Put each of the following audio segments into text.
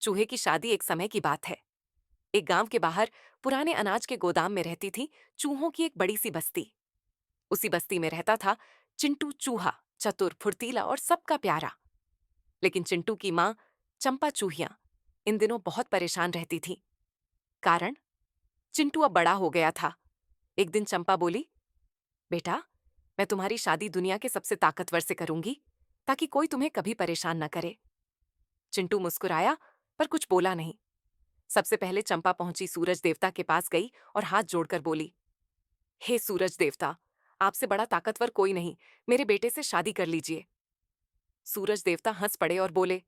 चूहे की शादी एक समय की बात है। एक गांव के बाहर पुराने अनाज के गोदाम में रहती थी चूहों की एक बड़ी सी बस्ती। उसी बस्ती में रहता था चिंटू चूहा, चतुर, फुर्तीला और सबका प्यारा। लेकिन चिंटू की माँ चंपा चूहिया इन दिनों बहुत परेशान रहती थी। कारण, चिंटू अब बड़ा हो गया था। एक दिन चंपा बोली, बेटा, मैं तुम्हारी शादी दुनिया के सबसे ताकतवर से करूंगी ताकि कोई तुम्हें कभी परेशान न करे। चिंटू मुस्कुराया पर कुछ बोला नहीं। सबसे पहले चंपा पहुंची सूरज देवता के पास गई और हाथ जोड़कर बोली, हे सूरज देवता, आपसे बड़ा ताकतवर कोई नहीं, मेरे बेटे से शादी कर लीजिए। सूरज देवता हंस पड़े और बोले,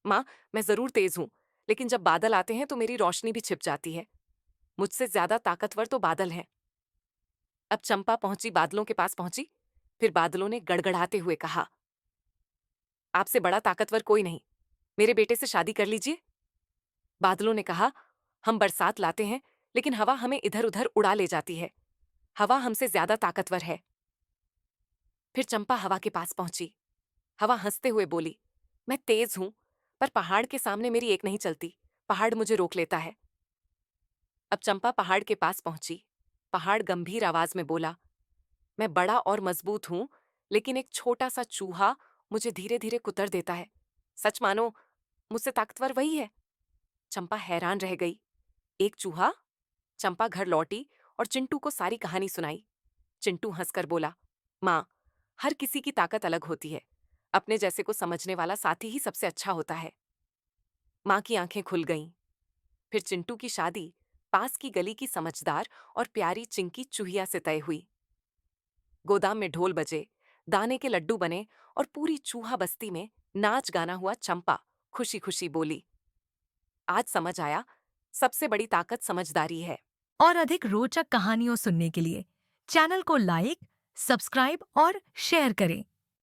माँ, मैं जरूर तेज हूं, लेकिन जब बादल आते हैं तो मेरी रोशनी भी छिप जाती है। मुझसे ज्यादा ताकतवर तो बादल हैं। अब चंपा पहुंची बादलों के पास पहुंची। फिर बादलों ने गड़गड़ाते हुए कहा, आपसे बड़ा ताकतवर कोई नहीं, मेरे बेटे से शादी कर लीजिए। बादलों ने कहा, हम बरसात लाते हैं, लेकिन हवा हमें इधर उधर उड़ा ले जाती है। हवा हमसे ज्यादा ताकतवर है। फिर चंपा हवा के पास पहुंची। हवा हंसते हुए बोली, मैं तेज हूं, पर पहाड़ के सामने मेरी एक नहीं चलती। पहाड़ मुझे रोक लेता है। अब चंपा पहाड़ के पास पहुंची। पहाड़ गंभीर आवाज में बोला, मैं बड़ा और मजबूत हूं, लेकिन एक छोटा सा चूहा मुझे धीरे धीरे कुतर देता है। सच मानो, मुझसे ताकतवर वही है। चंपा हैरान रह गई। एक चूहा? चंपा घर लौटी और चिंटू को सारी कहानी सुनाई। चिंटू हंसकर बोला, माँ, हर किसी की ताकत अलग होती है। अपने जैसे को समझने वाला साथी ही सबसे अच्छा होता है। माँ की आंखें खुल गईं। फिर चिंटू की शादी पास की गली की समझदार और प्यारी चिंकी चूहिया से तय हुई। गोदाम में ढोल बजे, दाने के लड्डू बने और पूरी चूहा बस्ती में नाच गाना हुआ। चंपा खुशी खुशी बोली, आज समझ आया, सबसे बड़ी ताकत समझदारी है। और अधिक रोचक कहानियों सुनने के लिए चैनल को लाइक, सब्सक्राइब और शेयर करें।